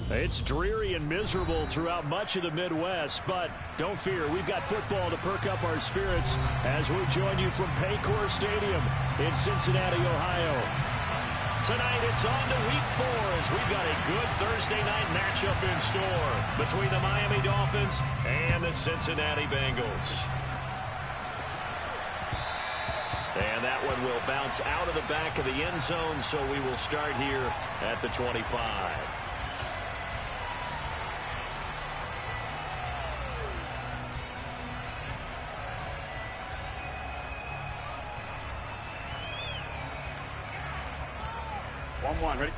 It's dreary and miserable throughout much of the Midwest, but don't fear, we've got football to perk up our spirits as we join you from Paycor Stadium in Cincinnati, Ohio. Tonight it's on to Week 4 as we've got a good Thursday night matchup in store between the Miami Dolphins and the Cincinnati Bengals. And that one will bounce out of the back of the end zone, so we will start here at the 25. One, ready?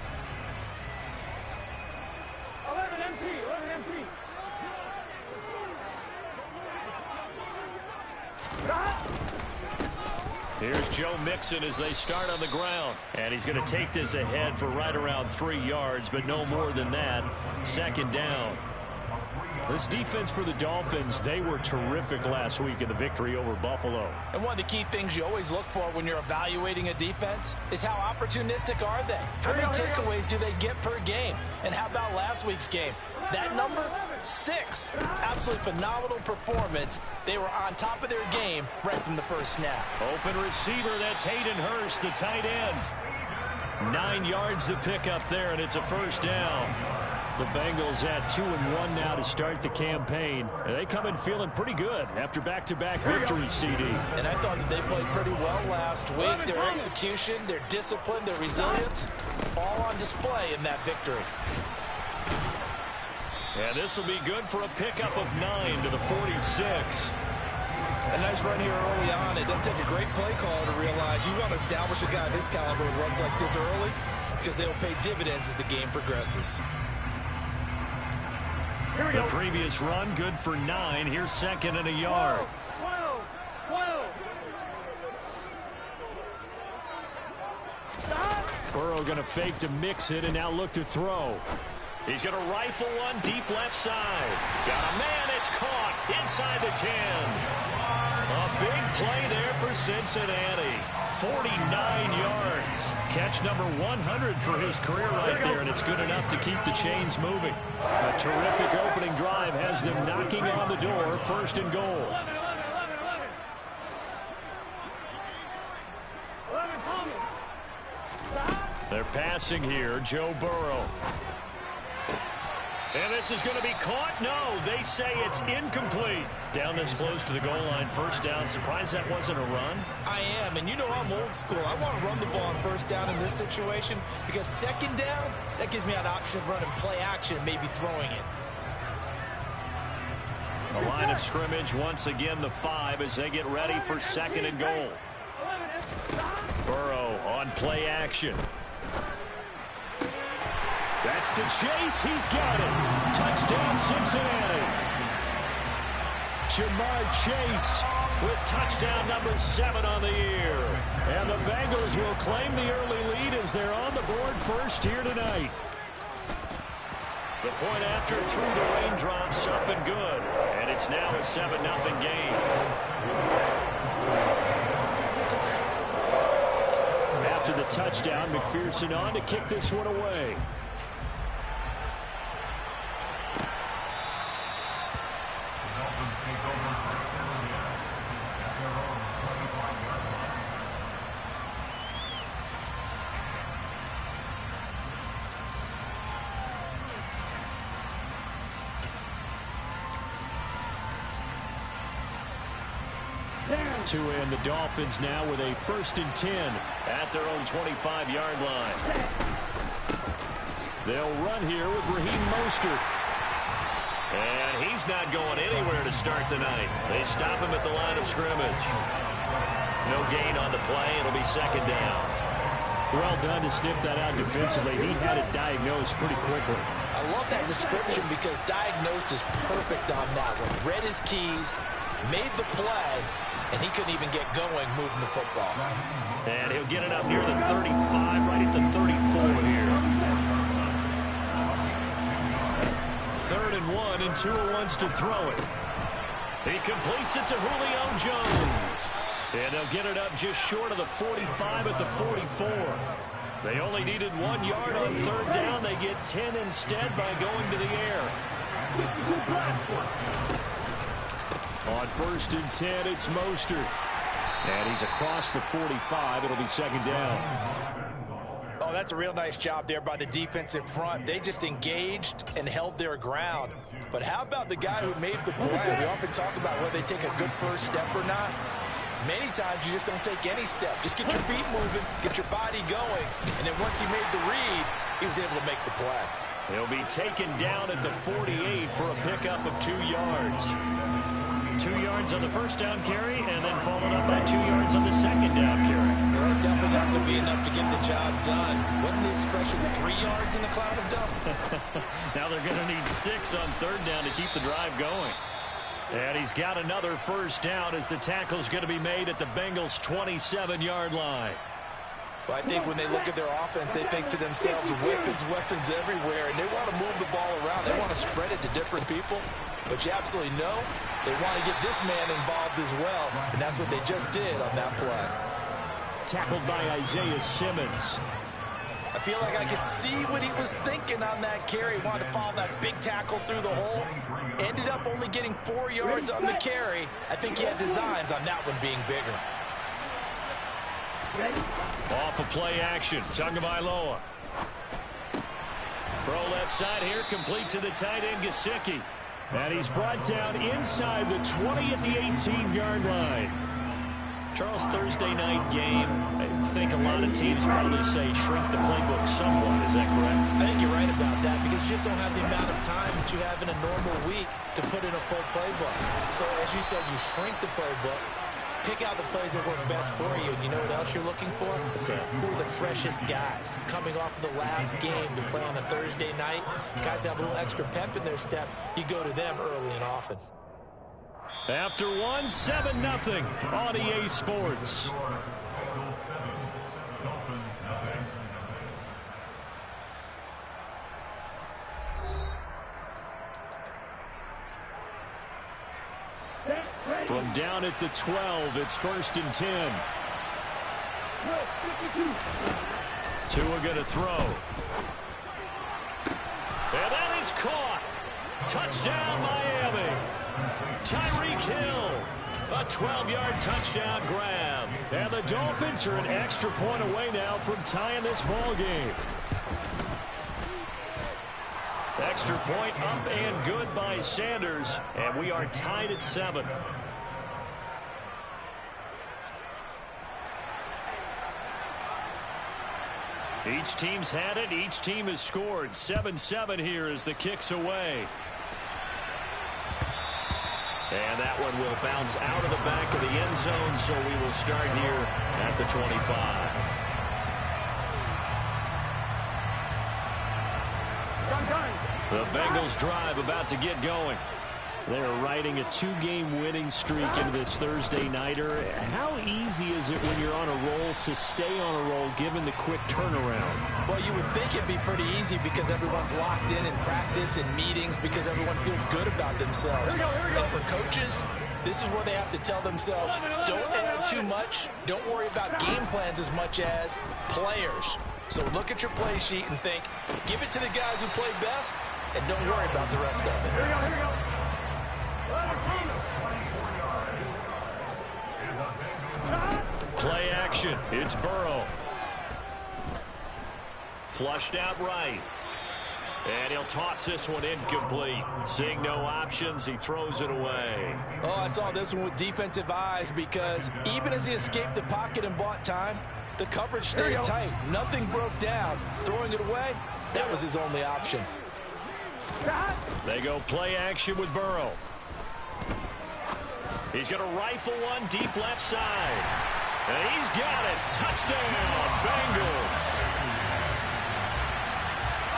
11 MP. Here's Joe Mixon as they start on the ground. And he's going to take this ahead for right around 3 yards, but no more than that. Second down. This defense for the Dolphins, they were terrific last week in the victory over Buffalo. And one of the key things you always look for when you're evaluating a defense is how opportunistic are they? How many takeaways do they get per game? And how about last week's game? That number, 6. Absolutely phenomenal performance. They were on top of their game right from the first snap. Open receiver, that's Hayden Hurst, the tight end. 9 yards to pick up there, and it's a first down. The Bengals at 2-1 now to start the campaign. And they come in feeling pretty good after back-to-back victories, CD. And I thought that they played pretty well last week. Their execution, their discipline, their resilience, all on display in that victory. And this will be good for a pickup of 9 to the 46. A nice run here early on. It doesn't take a great play caller to realize you want to establish a guy this caliber with runs like this early because they'll pay dividends as the game progresses. The previous run, good for 9. Here's second and a yard. Burrow going to fake to mix it and now look to throw. He's going to rifle one deep left side. Got a man, it's caught inside the 10. A big play there for Cincinnati. 49 yards. Catch number 100 for his career right there, and it's good enough to keep the chains moving. A terrific opening drive has them knocking on the door, first and goal. 11 coming. They're passing here, Joe Burrow. And this is going to be caught. No, they say it's incomplete. Down this close to the goal line, first down. Surprised that wasn't a run? I am, and you know I'm old school. I want to run the ball on first down in this situation because second down, that gives me an option of running play action and maybe throwing it. The line of scrimmage, once again, the 5 as they get ready for second and goal. Burrow on play action. That's to Chase. He's got it. Touchdown, Cincinnati. Jamar Chase with touchdown number 7 on the year. And the Bengals will claim the early lead as they're on the board first here tonight. The point after through the raindrops up and good. And it's now a 7-0 game. After the touchdown, McPherson on to kick this one away. To end the Dolphins now with a 1st and 10 at their own 25-yard line. They'll run here with Raheem Mostert. And he's not going anywhere to start the night. They stop him at the line of scrimmage. No gain on the play. It'll be second down. Well done to sniff that out defensively. He had it diagnosed pretty quickly. I love that description because diagnosed is perfect on that one. Read his keys, made the play, and he couldn't even get going moving the football. And he'll get it up near the 35, right at the 34 here. 3rd and 1, and Tua wants to throw it. He completes it to Julio Jones. And they'll get it up just short of the 45 at the 44. They only needed 1 yard on third down. They get 10 instead by going to the air. On 1st and 10, it's Mostert. And he's across the 45. It'll be 2nd down. Oh, that's a real nice job there by the defensive front. They just engaged and held their ground. But how about the guy who made the play? We often talk about whether they take a good first step or not. Many times you just don't take any step. Just get your feet moving, get your body going, and then once he made the read, he was able to make the play. He'll be taken down at the 48 for a pickup of 2 yards. 2 yards on the first down carry, and then followed up by 2 yards on the second down carry. Well, that's definitely not to be enough to get the job done. Wasn't the expression 3 yards in a cloud of dust? Now they're going to need 6 on third down to keep the drive going. And he's got another first down as the tackle's going to be made at the Bengals' 27-yard line. Well, I think when they look at their offense, they think to themselves, weapons everywhere, and they want to move the ball around. They want to spread it to different people. But you absolutely know they want to get this man involved as well, and that's what they just did on that play. Tackled by Isaiah Simmons. I feel like I could see what he was thinking on that carry. He wanted to follow that big tackle through the hole. Ended up only getting 4 yards on the carry. I think he had designs on that one being bigger. Off of play action, Tagovailoa. Throw left side here, complete to the tight end, Gesicki. And he's brought down inside the 20 at the 18-yard line. Charles, Thursday night game, I think a lot of teams probably say shrink the playbook somewhat. Is that correct? I think you're right about that because you just don't have the amount of time that you have in a normal week to put in a full playbook. So, as you said, you shrink the playbook, pick out the plays that work best for you. And you know what else you're looking for? Who are the freshest guys coming off of the last game to play on a Thursday night? Guys have a little extra pep in their step. You go to them early and often. After 7-0 on EA Sports. From down at the 12, it's 1st and 10. Tua going to throw. And that is caught. Touchdown, Miami. Tyreek Hill, a 12-yard touchdown grab. And the Dolphins are an extra point away now from tying this ball game. Extra point up and good by Sanders. And we are tied at 7. Each team's had it. Each team has scored. 7-7 here as the kick's away. And that one will bounce out of the back of the end zone, so we will start here at the 25. The Bengals drive about to get going. They're riding a 2-game winning streak into this Thursday nighter. How easy is it when you're on a roll to stay on a roll given the quick turnaround? Well, you would think it'd be pretty easy because everyone's locked in practice and meetings because everyone feels good about themselves. And for coaches, this is where they have to tell themselves, don't add too much. Don't worry about game plans as much as players. So look at your play sheet and think, give it to the guys who play best, and don't worry about the rest of it. Here we go. Play action. It's Burrow. Flushed out right. And he'll toss this one incomplete. Seeing no options, he throws it away. Oh, I saw this one with defensive eyes because even as he escaped the pocket and bought time, the coverage stayed tight. Nothing broke down. Throwing it away, that was his only option. They go play action with Burrow. He's going to rifle one deep left side. And he's got it. Touchdown, Bengals.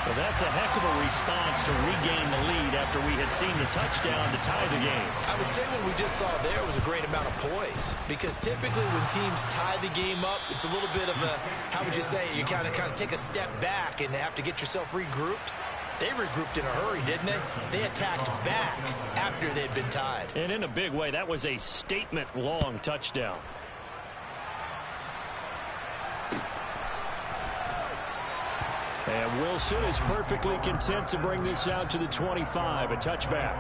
Well, that's a heck of a response to regain the lead after we had seen the touchdown to tie the game. I would say what we just saw there was a great amount of poise because typically when teams tie the game up, it's a little bit of a, how would you say, you kind of take a step back and have to get yourself regrouped. They regrouped in a hurry, didn't they? They attacked back after they'd been tied. And in a big way, that was a statement-long touchdown. And Wilson is perfectly content to bring this out to the 25, a touchback.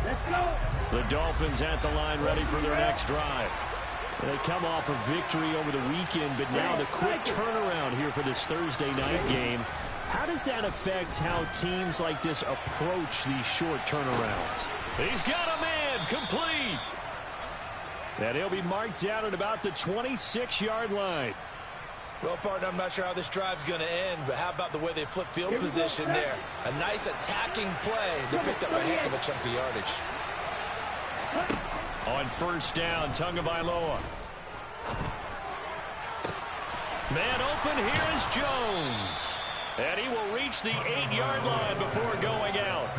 Let's go. The Dolphins at the line ready for their next drive. They come off a victory over the weekend, but now the quick turnaround here for this Thursday night game. How does that affect how teams like this approach these short turnarounds? He's got a man, complete. And he'll be marked down at about the 26-yard line. Well, partner, I'm not sure how this drive's going to end, but how about the way they flip field position there? A nice attacking play. They picked up a heck of a chunk of yardage. On first down, Tagovailoa. Man open, here is Jones. And he will reach the 8-yard line before going out.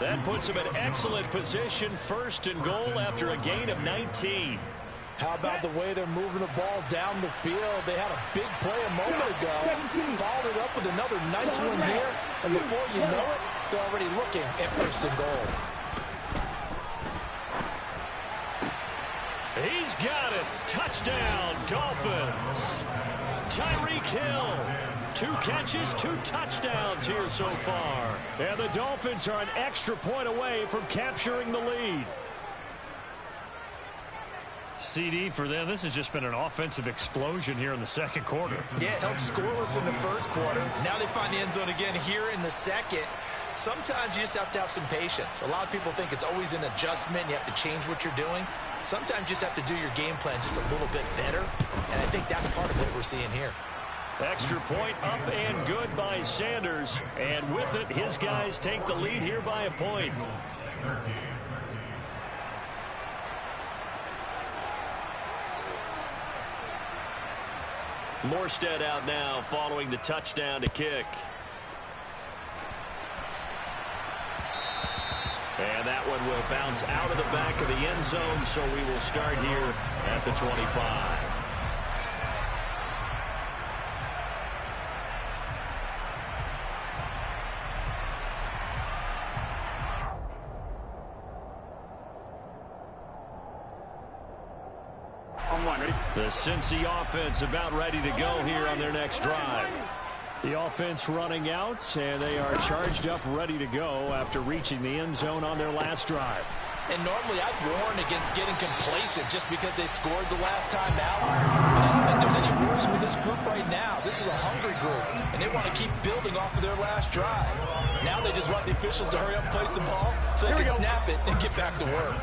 That puts him in excellent position, first and goal after a gain of 19. How about the way they're moving the ball down the field? They had a big play a moment ago, followed it up with another nice one here, and before you know it, they're already looking at first and goal. He's got it. Touchdown, Dolphins. Tyreek Hill. 2 catches, 2 touchdowns here so far. And the Dolphins are an extra point away from capturing the lead. CD for them, this has just been an offensive explosion here in the second quarter. Yeah, held scoreless in the first quarter. Now they find the end zone again here in the second. Sometimes you just have to have some patience. A lot of people think it's always an adjustment. You have to change what you're doing. Sometimes you just have to do your game plan just a little bit better. And I think that's part of what we're seeing here. Extra point up and good by Sanders. And with it, his guys take the lead here by a point. Morstead out now following the touchdown to kick. And that one will bounce out of the back of the end zone, so we will start here at the 25. The Cincy offense about ready to go here on their next drive. The offense running out, and they are charged up, ready to go after reaching the end zone on their last drive. And normally I'd warn against getting complacent just because they scored the last time out. But I don't think there's any worries with this group right now. This is a hungry group, and they want to keep building off of their last drive. Now they just want the officials to hurry up and place the ball so they can snap it and get back to work.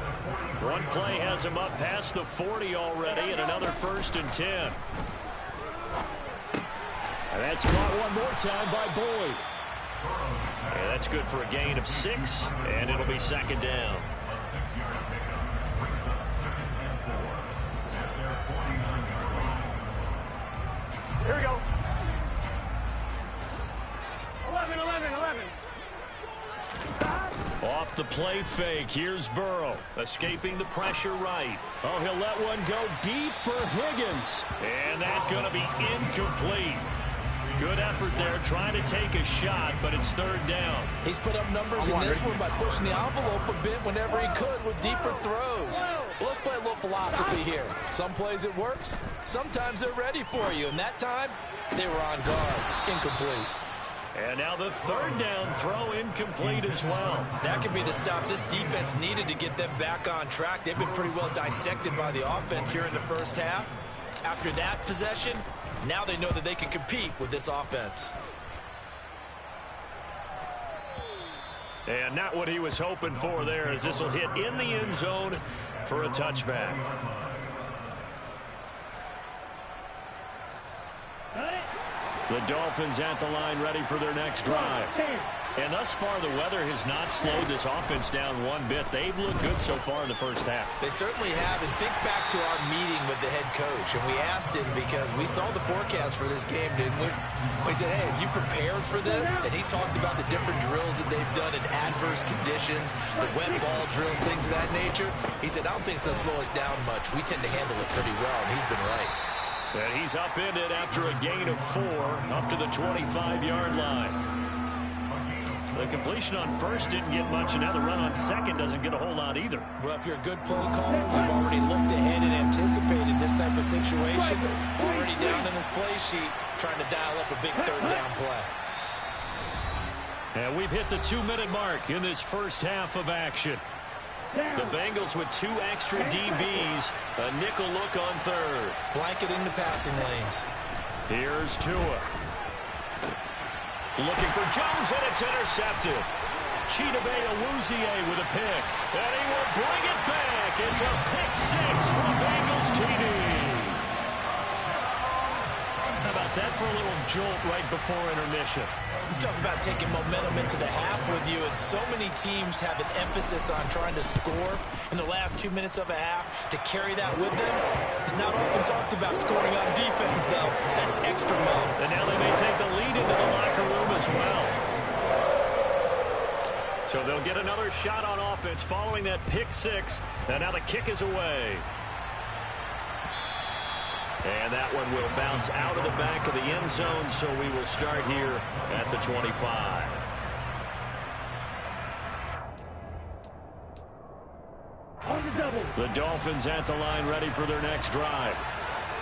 One play has him up past the 40 already, and another 1st and 10. And that's caught one more time by Boyd. And that's good for a gain of 6, and it'll be 2nd down. Here we go. 11. Off the play fake, here's Burrow, escaping the pressure right. Oh, he'll let one go deep for Higgins. And that's going to be incomplete. Good effort there, trying to take a shot, but it's 3rd down. He's put up numbers in this one by pushing the envelope a bit whenever he could with deeper throws. Well, let's play a little philosophy here. Some plays it works, sometimes they're ready for you, and that time they were on guard. Incomplete. And now the 3rd down throw incomplete as well. That could be the stop this defense needed to get them back on track. They've been pretty well dissected by the offense here in the first half. After that possession, now they know that they can compete with this offense. And not what he was hoping for there, as this will hit in the end zone for a touchback. The Dolphins at the line ready for their next drive. And thus far, the weather has not slowed this offense down one bit. They've looked good so far in the first half. They certainly have. And think back to our meeting with the head coach. And we asked him because we saw the forecast for this game, didn't we? We said, hey, have you prepared for this? And he talked about the different drills that they've done in adverse conditions, the wet ball drills, things of that nature. He said, I don't think it's going to slow us down much. We tend to handle it pretty well, and he's been right. And he's upended after a gain of 4 up to the 25-yard line. The completion on first didn't get much, and now the run on second doesn't get a whole lot either. Well, if you're a good play caller, you've already looked ahead and anticipated this type of situation. Already down in his play sheet, trying to dial up a big third down play. And we've hit the 2-minute mark in this first half of action. The Bengals with 2 extra DBs. A nickel look on third. Blanketing the passing lanes. Here's Tua. Looking for Jones, and it's intercepted. Chidobe Awuzie with a pick. And he will bring it back. It's a pick 6 for Bengals TD. How about that for a little jolt right before intermission? You talk about taking momentum into the half with you, and so many teams have an emphasis on trying to score in the last 2 minutes of a half. To carry that with them, it's not often talked about scoring on defense, though. That's extra mo. And now they may take the lead into the locker room as well. So they'll get another shot on offense following that pick 6. And now the kick is away. And that one will bounce out of the back of the end zone, so we will start here at the 25. The Dolphins at the line ready for their next drive.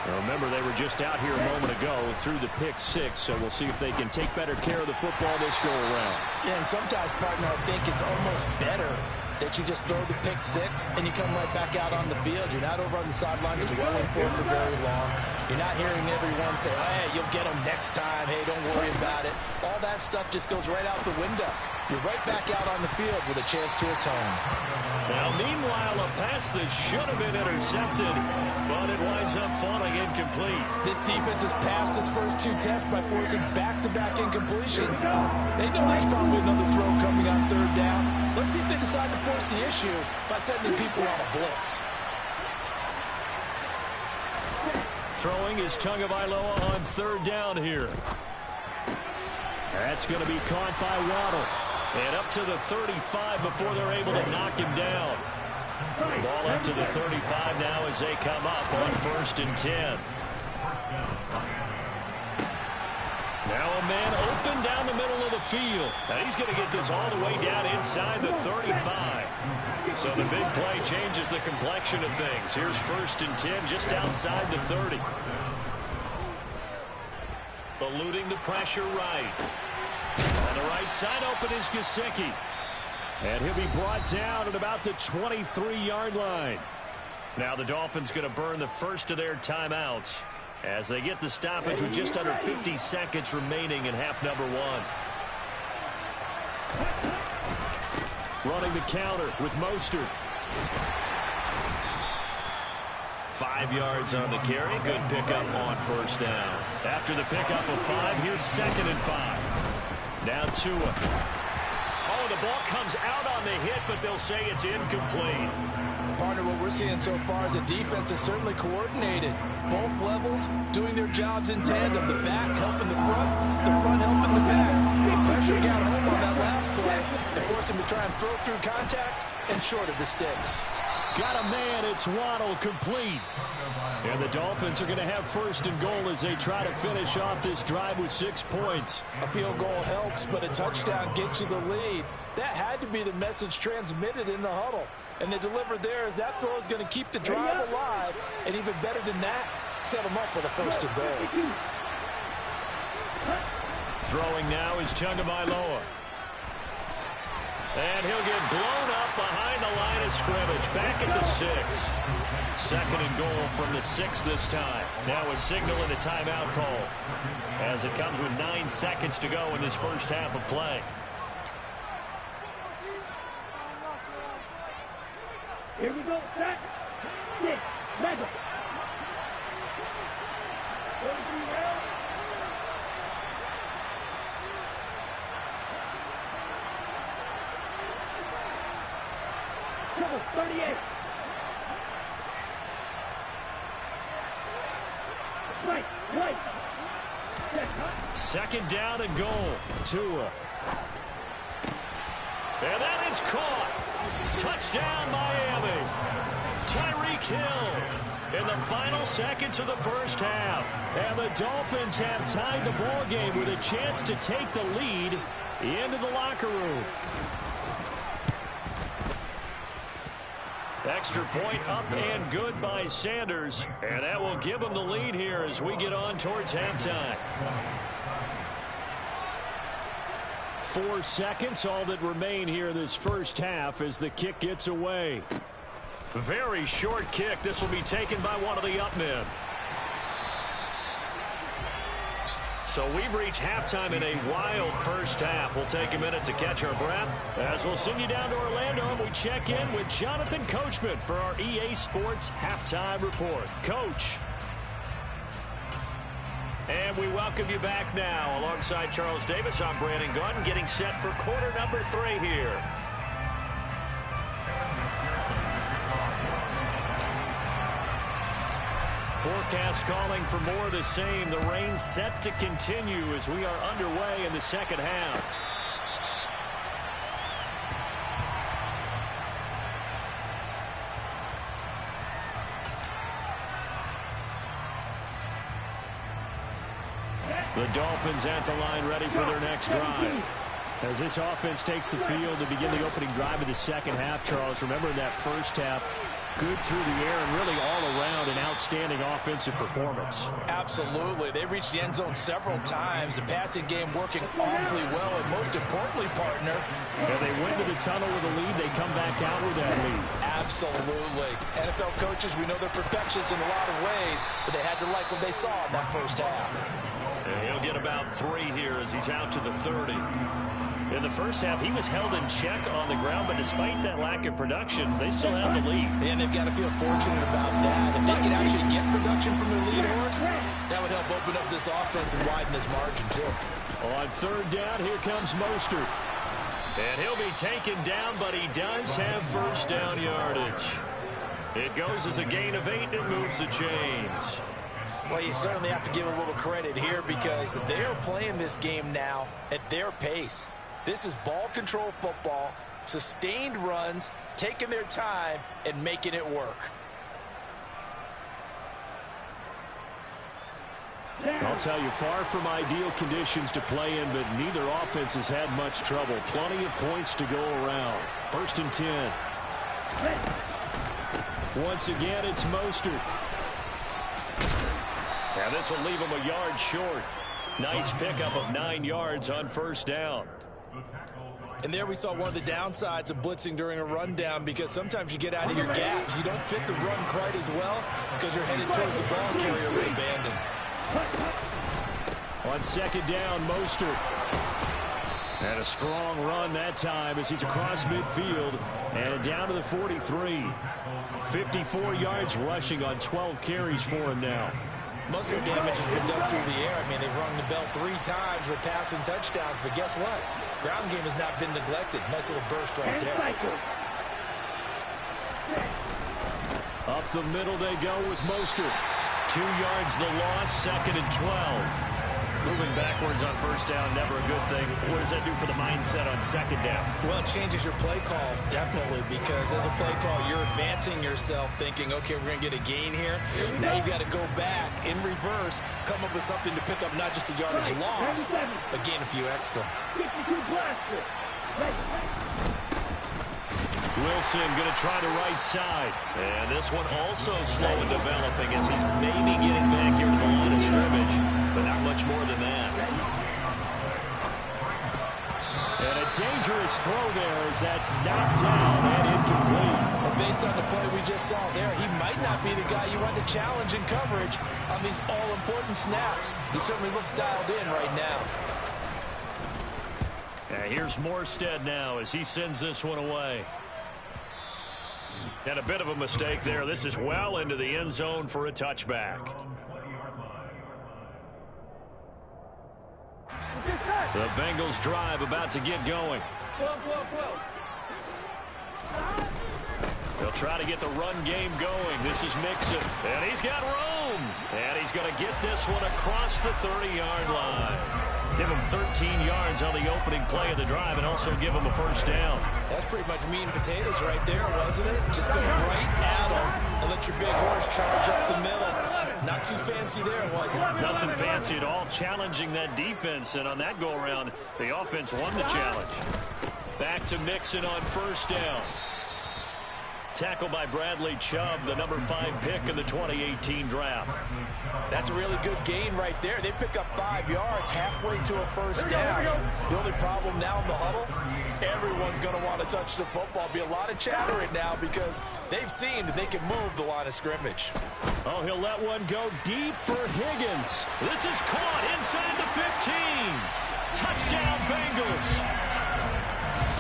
Now remember, they were just out here a moment ago through the pick 6, so we'll see if they can take better care of the football this go around. Yeah, and sometimes, partner, I think it's almost better that you just throw the pick 6 and you come right back out on the field. You're not over on the sidelines dwelling for very long. You're not hearing everyone say, hey, you'll get them next time. Hey, don't worry about it. All that stuff just goes right out the window. You're right back out on the field with a chance to atone. Now, meanwhile, a pass that should have been intercepted, but it winds up falling incomplete. This defense has passed its first 2 tests by forcing back-to-back incompletions. They know there's probably another throw coming on third down. Let's see if they decide to force the issue by sending people on a blitz. Throwing is Tagovailoa on third down here. That's going to be caught by Waddle. And up to the 35 before they're able to knock him down. Ball up to the 35 now as they come up on 1st and 10. Now a man open down the middle of the field. And he's going to get this all the way down inside the 35. So the big play changes the complexion of things. Here's 1st and 10 just outside the 30. Eluding the pressure right. On the right side open is Gesicki. And he'll be brought down at about the 23-yard line. Now the Dolphins going to burn the first of their timeouts as they get the stoppage with just under 50 seconds remaining in half number 1. Running the counter with Mostert. 5 yards on the carry. Good pickup on 1st down. After the pickup of 5, here's 2nd and 5. Now Tua. Oh, the ball comes out on the hit, but they'll say it's incomplete. Partner, what we're seeing so far is a defense that's certainly coordinated. Both levels doing their jobs in tandem. The back helping the front helping the back. The pressure got home on that last play. They forced him to try and throw through contact and short of the sticks. Got a man, it's Waddle, complete. And the Dolphins are going to have 1st and goal as they try to finish off this drive with 6 points. A field goal helps, but a touchdown gets you the lead. That had to be the message transmitted in the huddle. And they delivered there as that throw is going to keep the drive alive. And even better than that, set them up with a 1st and goal. Throwing now is Tagovailoa. And he'll get blown up behind the line of scrimmage. Back at the 6. 2nd and goal from the 6 this time. Now a signal and a timeout call as it comes with 9 seconds to go in this first half of play. Here we go. Set. 6. Mega. Trouble. 38. Right. 2nd down and goal. Tua. And that is caught. Touchdown, Miami. Tyreek Hill in the final seconds of the first half. And the Dolphins have tied the ball game with a chance to take the lead into the locker room. Extra point up and good by Sanders. And that will give them the lead here as we get on towards halftime. 4 seconds, all that remain here this first half as the kick gets away. Very short kick. This will be taken by one of the up men. So we've reached halftime in a wild first half. We'll take a minute to catch our breath as we'll send you down to Orlando and we check in with Jonathan Coachman for our EA Sports Halftime Report. Coach. And we welcome you back now. Alongside Charles Davis, I'm Brandon Gunn, getting set for quarter number 3 here. Forecast calling for more of the same. The rain set to continue as we are underway in the second half. The Dolphins at the line ready for their next drive. As this offense takes the field to begin the opening drive of the second half, Charles, remember in that first half, good through the air and really all around an outstanding offensive performance. Absolutely. They reached the end zone several times. The passing game working awfully well, and most importantly, partner. And they went to the tunnel with a lead. They come back out with that lead. Absolutely. NFL coaches, we know they're perfectionists in a lot of ways, but they had to like what they saw in that first half. And he'll get about 3 here as he's out to the 30. In the first half, he was held in check on the ground, but despite that lack of production, they still have the lead. And they've got to feel fortunate about that. If they can actually get production from their lead horse, that would help open up this offense and widen this margin, too. On third down, here comes Mostert. And he'll be taken down, but he does have first down yardage. It goes as a gain of 8 and moves the chains. Well, you certainly have to give a little credit here because they are playing this game now at their pace. This is ball control football, sustained runs, taking their time, and making it work. I'll tell you, far from ideal conditions to play in, but neither offense has had much trouble. Plenty of points to go around. 1st and 10. Once again, it's Mostert. And this will leave him a yard short. Nice pickup of 9 yards on first down. And there we saw one of the downsides of blitzing during a rundown because sometimes you get out of your gaps. You don't fit the run quite as well because you're headed towards the ball carrier with abandon. On second down, Mostert. And a strong run that time as he's across midfield and down to the 43. 54 yards rushing on 12 carries for him now. Most of their damage has been done through the air. I mean, they've rung the bell 3 times with passing touchdowns, but guess what? Ground game has not been neglected. Nice little burst right there. Up the middle they go with Mostert. 2 yards the loss, 2nd and 12. Moving backwards on first down, never a good thing. What does that do for the mindset on second down? Well, it changes your play call, definitely, because as a play call, you're advancing yourself thinking, okay, we're going to get a gain here. Now you've got to go back in reverse, come up with something to pick up not just the yardage lost, but gain a few extra. Wilson going to try the right side. And this one also slow in developing as he's maybe getting back here to the line of scrimmage, but not much more than that. And a dangerous throw there as that's knocked down and incomplete. Well, based on the play we just saw there, he might not be the guy you want to challenge in coverage on these all-important snaps. He certainly looks dialed in right now. Here's Morstead now as he sends this one away. And a bit of a mistake there. This is well into the end zone for a touchback. The Bengals drive about to get going. They'll try to get the run game going. This is Mixon. And he's got room. And he's going to get this one across the 30-yard line. Give him 13 yards on the opening play of the drive and also give him a first down. That's pretty much meat and potatoes right there, wasn't it? Just go right at him and let your big horse charge up the middle. Not too fancy there, was it? Nothing fancy at all, challenging that defense. And on that go-around, the offense won the challenge. Back to Mixon on first down. Tackled by Bradley Chubb, the number 5 pick in the 2018 draft. That's a really good gain right there. They pick up 5 yards halfway to a first down. The only problem now in the huddle, everyone's going to want to touch the football. Be a lot of chatter right now because they've seen that they can move the line of scrimmage. Oh, he'll let one go deep for Higgins. This is caught inside the 15. Touchdown, Bengals.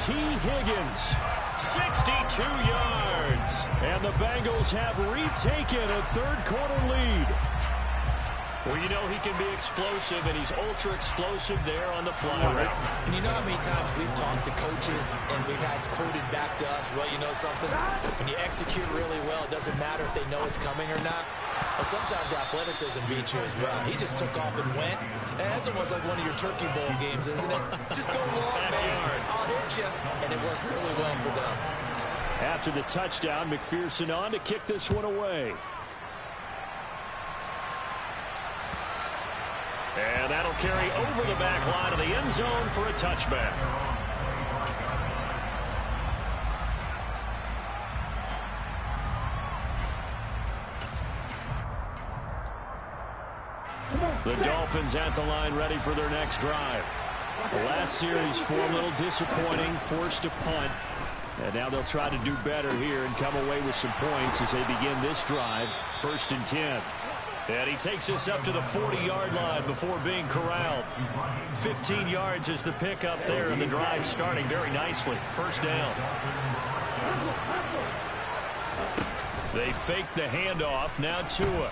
T. Higgins, 62 yards. And the Bengals have retaken a third-quarter lead. Well, you know he can be explosive, and he's ultra-explosive there on the fly route. And you know how many times we've talked to coaches and we've had quoted back to us, well, you know something? When you execute really well, it doesn't matter if they know it's coming or not. Well, sometimes athleticism beats you as well. He just took off and went. And that's almost like one of your Turkey Bowl games, isn't it? Just go long, man. I'll hit you. And it worked really well for them. After the touchdown, McPherson on to kick this one away. And that'll carry over the back line of the end zone for a touchback. The Dolphins at the line ready for their next drive. The last series for a little disappointing, forced a punt. And now they'll try to do better here and come away with some points as they begin this drive. 1st and 10. And he takes us up to the 40-yard line before being corralled. 15 yards is the pickup there, and the drive starting very nicely. First down. They fake the handoff. Now Tua.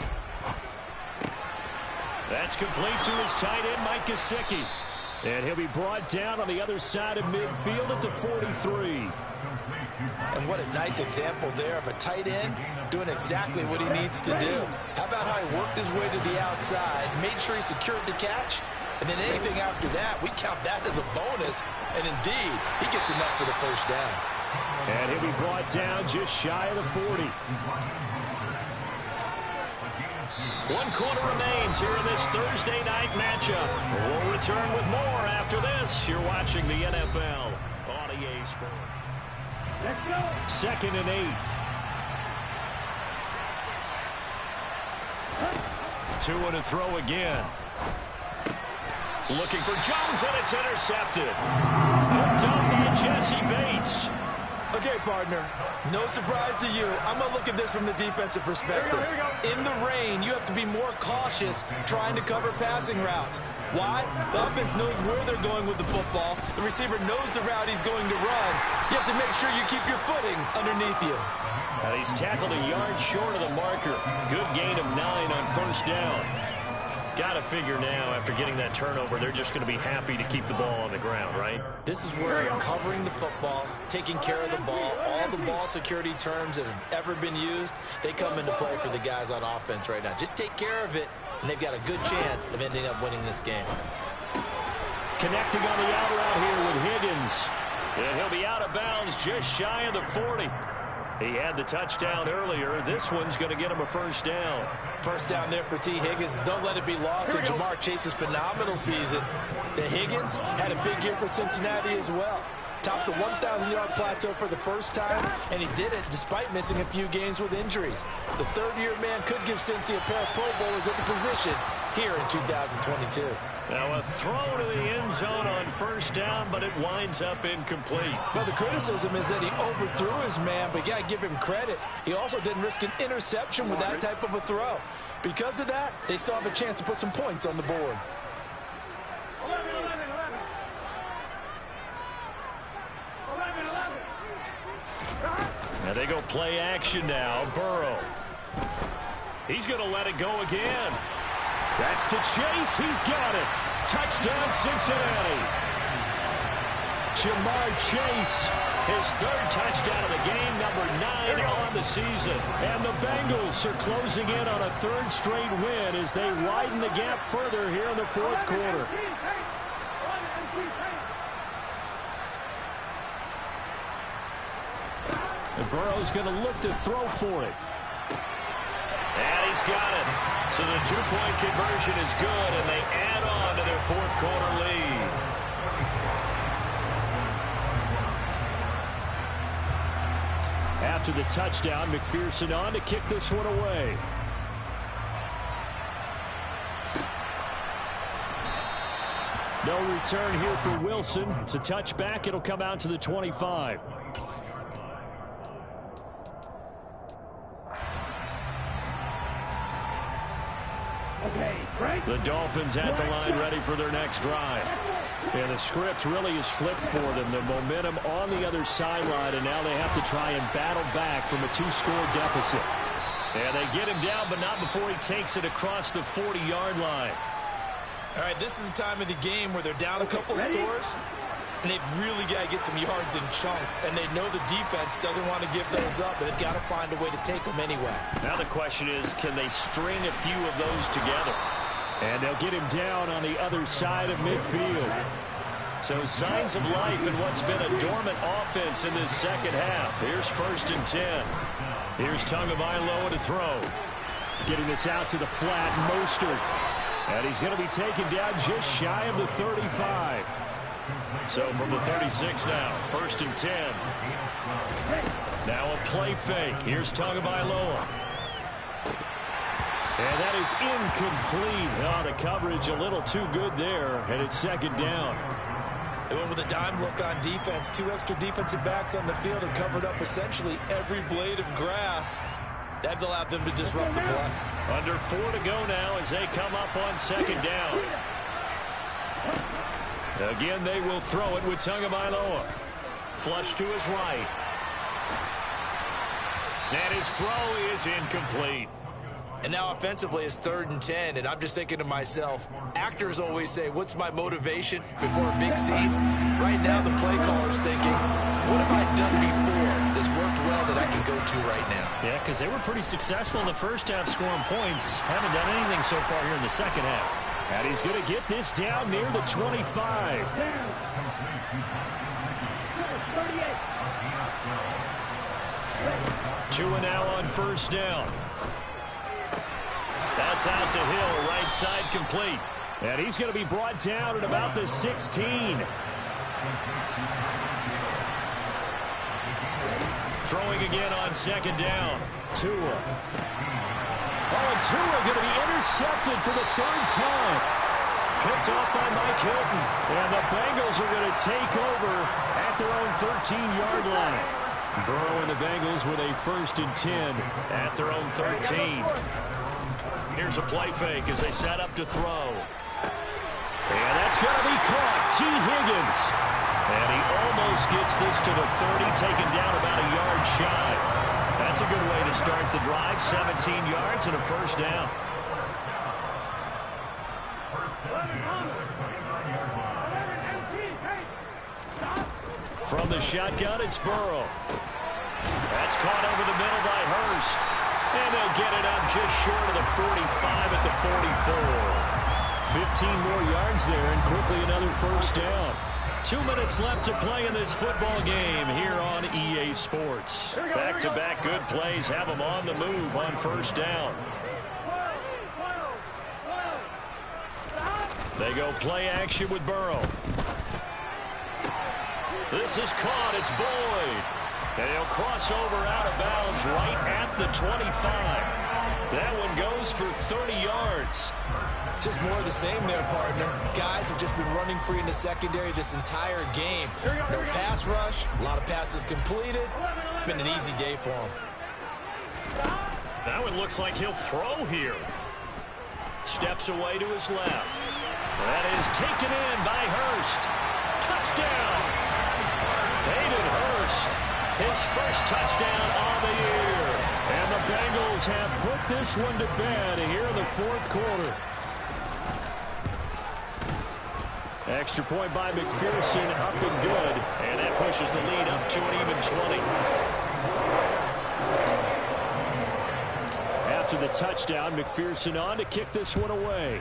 That's complete to his tight end, Mike Gesicki. And he'll be brought down on the other side of midfield at the 43. And what a nice example there of a tight end doing exactly what he needs to do. How about how he worked his way to the outside, made sure he secured the catch, and then anything after that, we count that as a bonus. And indeed, he gets enough for the first down. And he'll be brought down just shy of the 40. 1 quarter remains here in this Thursday night matchup. We'll return with more after this. You're watching the NFL on EA Sports. 2nd and 8. 2 and a throw again. Looking for Jones, and it's intercepted. Hooked up by Jesse Bates. Okay, partner, no surprise to you. I'm going to look at this from the defensive perspective. In the rain, you have to be more cautious trying to cover passing routes. Why? The offense knows where they're going with the football. The receiver knows the route he's going to run. You have to make sure you keep your footing underneath you. And he's tackled a yard short of the marker. Good gain of 9 on first down. Got to figure now, after getting that turnover, they're just going to be happy to keep the ball on the ground, right? This is where covering the football, taking care of the ball, all the ball security terms that have ever been used, they come into play for the guys on offense right now. Just take care of it, and they've got a good chance of ending up winning this game. Connecting on the out route here with Higgins. And he'll be out of bounds just shy of the 40. He had the touchdown earlier. This one's going to get him a first down. First down there for T. Higgins. Don't let it be lost in Jamar Chase's phenomenal season. The Higgins had a big year for Cincinnati as well. Topped the 1,000-yard plateau for the first time, and he did it despite missing a few games with injuries. The third-year man could give Cincy a pair of Pro Bowlers at the position here in 2022. Now a throw to the end zone on first down, but it winds up incomplete. Well, the criticism is that he overthrew his man, but you got to give him credit. He also didn't risk an interception with that type of a throw. Because of that, they still have a chance to put some points on the board. Now they go play action now. Burrow. He's going to let it go again. That's to Chase. He's got it. Touchdown, Cincinnati. Jamar Chase, his third touchdown of the game, number 9 on the season. And the Bengals are closing in on a third straight win as they widen the gap further here in the fourth quarter. And Burrow's going to look to throw for it. And he's got it. So the two-point conversion is good, and they add on to their fourth quarter lead. After the touchdown, McPherson on to kick this one away. No return here for Wilson. It's a touchback. It'll come out to the 25. The Dolphins at the line ready for their next drive. And the script really is flipped for them. The momentum on the other sideline, and now they have to try and battle back from a 2-score deficit. And they get him down, but not before he takes it across the 40-yard line. All right, this is the time of the game where they're down a couple of scores, and they've really got to get some yards in chunks, and they know the defense doesn't want to give those up, but they've got to find a way to take them anyway. Now the question is, can they string a few of those together? And they'll get him down on the other side of midfield. So signs of life in what's been a dormant offense in this second half. Here's 1st and 10. Here's Tagovailoa to throw. Getting this out to the flat, Mostert. And he's going to be taken down just shy of the 35. So from the 36 now, 1st and 10. Now a play fake. Here's Tagovailoa. And that is incomplete. Oh, the coverage a little too good there, and it's 2nd down. They went with a dime look on defense. 2 extra defensive backs on the field and covered up essentially every blade of grass. That allowed them to disrupt the play. Under 4 to go now as they come up on 2nd down. Again, they will throw it with Tagovailoa. Flush to his right. And his throw is incomplete. And now offensively it's 3rd and 10, and I'm just thinking to myself, actors always say, what's my motivation before a big scene? Right now the play caller's thinking, what have I done before that's worked well that I can go to right now? Yeah, because they were pretty successful in the first half scoring points. Haven't done anything so far here in the second half. And he's going to get this down near the 25. 2 and now on 1st down. That's out to Hill, right side complete. And he's going to be brought down at about the 16. Throwing again on 2nd down. Tua. Oh, and Tua going to be intercepted for the 3rd time. Picked off by Mike Hilton. And the Bengals are going to take over at their own 13-yard line. Burrow and the Bengals with a 1st and 10 at their own 13. Here's a play fake as they set up to throw. And that's going to be caught. T. Higgins. And he almost gets this to the 30, taken down about a yard shy. That's a good way to start the drive. 17 yards and a 1st down. From the shotgun, it's Burrow. That's caught over the middle by Hurst. And they'll get it up just short of the 45 at the 44. 15 more yards there, and quickly another 1st down. 2 minutes left to play in this football game here on EA Sports. Back-to-back good plays have them on the move on 1st down. They go play action with Burrow. This is caught. It's Boyd. And he'll cross over out of bounds right at the 25. That one goes for 30 yards. Just more of the same there, partner. Guys have just been running free in the secondary this entire game. No pass rush, a lot of passes completed. Been an easy day for them. Now it looks like he'll throw here. Steps away to his left. That is taken in by Hurst. Touchdown! Hayden Hurst. His 1st touchdown on the year. And the Bengals have put this one to bed here in the 4th quarter. Extra point by McPherson, up and good. And that pushes the lead up to an even 20. After the touchdown, McPherson on to kick this one away.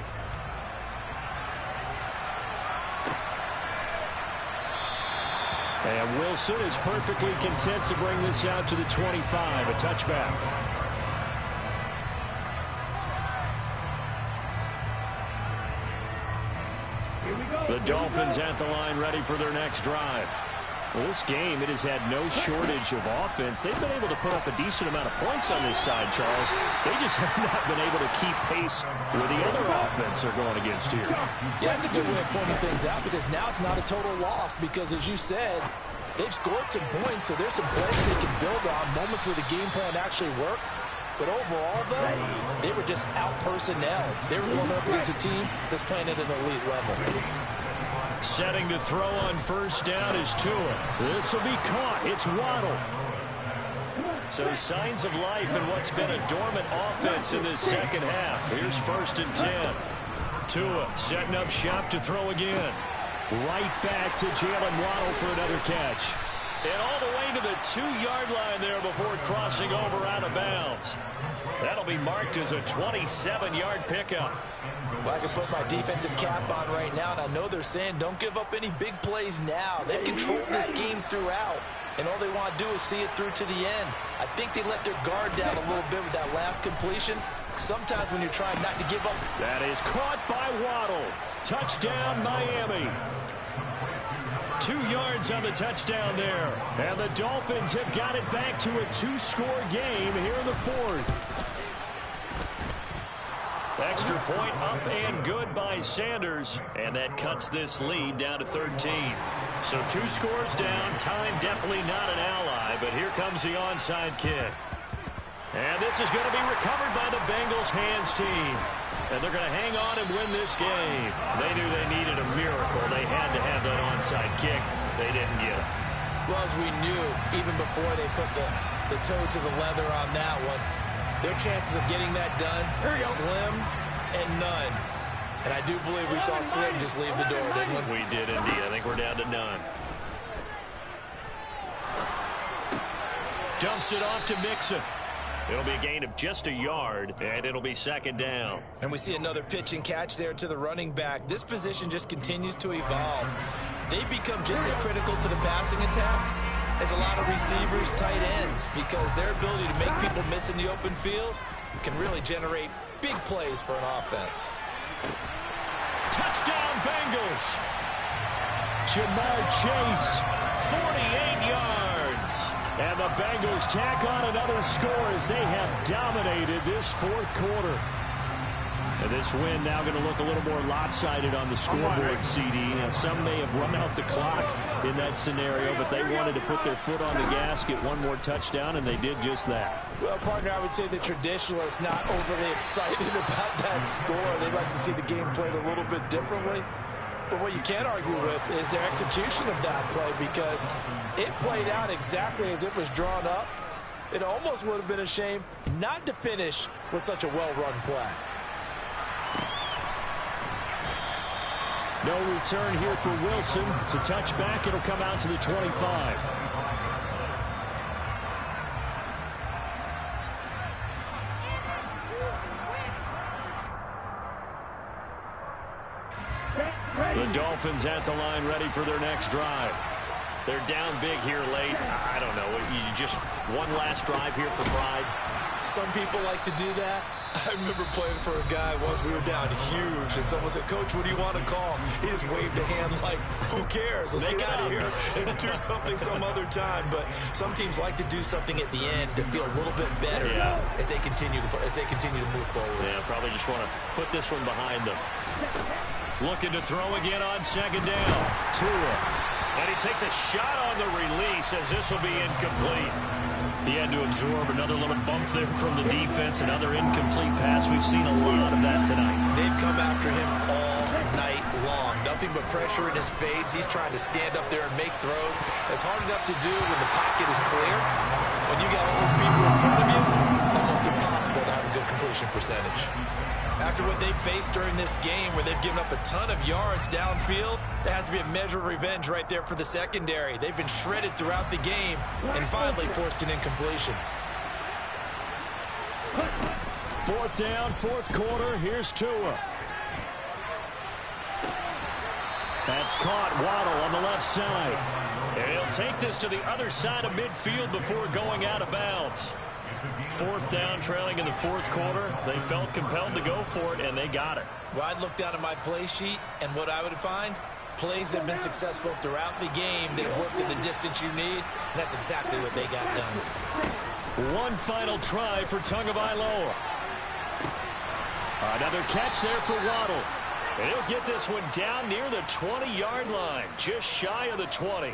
And Wilson is perfectly content to bring this out to the 25, a touchback. The Dolphins at the line ready for their next drive. Well, this game, it has had no shortage of offense. They've been able to put up a decent amount of points on this side, Charles. They just have not been able to keep pace with the other offense they're going against here. Yeah, that's a good way of pointing things out because now it's not a total loss because, as you said, they've scored some points, so there's some plays they can build on, moments where the game plan actually worked. But overall, though, they were just out-personnel. They were going up against a team that's playing at an elite level. Setting to throw on first down is Tua. This will be caught. It's Waddle. So signs of life in what's been a dormant offense in this second half. Here's 1st and 10. Tua setting up shop to throw again. Right back to Jalen Waddle for another catch. And all the way to the 2-yard line there before crossing over out of bounds. That'll be marked as a 27-yard pickup. Well, I can put my defensive cap on right now, and I know they're saying don't give up any big plays now. They've controlled this game throughout, and all they want to do is see it through to the end. I think they let their guard down a little bit with that last completion. Sometimes when you're trying not to give up. That is caught by Waddle. Touchdown, Miami. 2 yards on the touchdown there. And the Dolphins have got it back to a 2-score game here in the 4th. Extra point up and good by Sanders. And that cuts this lead down to 13. So 2 scores down. Time definitely not an ally. But here comes the onside kick. And this is going to be recovered by the Bengals hands team. And they're going to hang on and win this game. They knew they needed a miracle. They had to have that onside kick. They didn't get it. Well, as we knew, even before they put the toe to the leather on that one, their chances of getting that done, slim and none. And I do believe we saw Slim just leave the door, didn't we? We did indeed. I think we're down to none. Dumps it off to Mixon. It'll be a gain of just a yard, and it'll be 2nd down. And we see another pitch and catch there to the running back. This position just continues to evolve. They become just as critical to the passing attack as a lot of receivers, tight ends, because their ability to make people miss in the open field can really generate big plays for an offense. Touchdown, Bengals. Jamar Chase, 48 yards. And the Bengals tack on another score as they have dominated this 4th quarter. And this win now going to look a little more lopsided on the scoreboard, CD. And some may have run out the clock in that scenario, but they wanted to put their foot on the gas, get one more touchdown, and they did just that. Well, partner, I would say the traditionalists not overly excited about that score. They'd like to see the game played a little bit differently. But what you can't argue with is their execution of that play, because it played out exactly as it was drawn up. It almost would have been a shame not to finish with such a well-run play. No return here for Wilson. It's a touchback. It'll come out to the 25. The Dolphins at the line ready for their next drive. They're down big here late. I don't know. You just one last drive here for pride. Some people like to do that. I remember playing for a guy once. We were down huge, and someone said, "Coach, what do you want to call?" He just waved a hand like, "Who cares? Let's get out of here and do something some other time." But some teams like to do something at the end to feel a little bit better as they continue to move forward. Yeah, probably just want to put this one behind them. Looking to throw again on 2nd down. Tua. And he takes a shot on the release as this will be incomplete. He had to absorb another little bump there from the defense. Another incomplete pass. We've seen a lot of that tonight. They've come after him all night long. Nothing but pressure in his face. He's trying to stand up there and make throws. It's hard enough to do when the pocket is clear. When you got all those people in front of you, almost impossible to have a good completion percentage. After what they faced during this game, where they've given up a ton of yards downfield, there has to be a measure of revenge right there for the secondary. They've been shredded throughout the game and finally forced an incompletion. 4th down, 4th quarter. Here's Tua. That's caught. Waddle on the left side. And he'll take this to the other side of midfield before going out of bounds. 4th down, trailing in the 4th quarter. They felt compelled to go for it, and they got it. Well, I'd look down at my play sheet, and what I would find, Plays have been successful throughout the game that have worked in the distance you need, and that's exactly what they got done. One final try for Tagovailoa. Another catch there for Waddle. And he'll get this one down near the 20-yard line, just shy of the 20.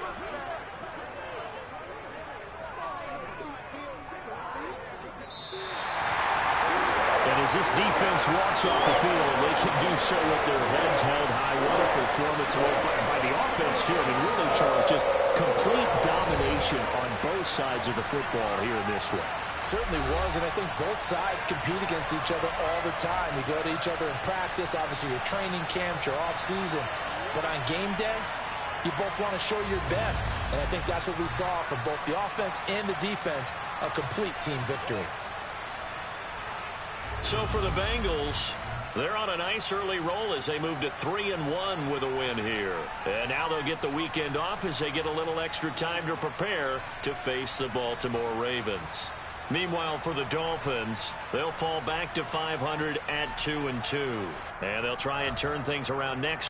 And as this defense walks off the field, they can do so with their heads held high. What a performance by the offense, too. I mean, really, Charles, just complete domination on both sides of the football here in this one. Certainly was, and I think both sides compete against each other all the time. You go to each other in practice, obviously your training camps, your off-season. But on game day, you both want to show your best. And I think that's what we saw from both the offense and the defense, a complete team victory. So for the Bengals, they're on a nice early roll as they move to 3-1 with a win here. And now they'll get the weekend off as they get a little extra time to prepare to face the Baltimore Ravens. Meanwhile, for the Dolphins, they'll fall back to 500 at 2-2. And they'll try and turn things around next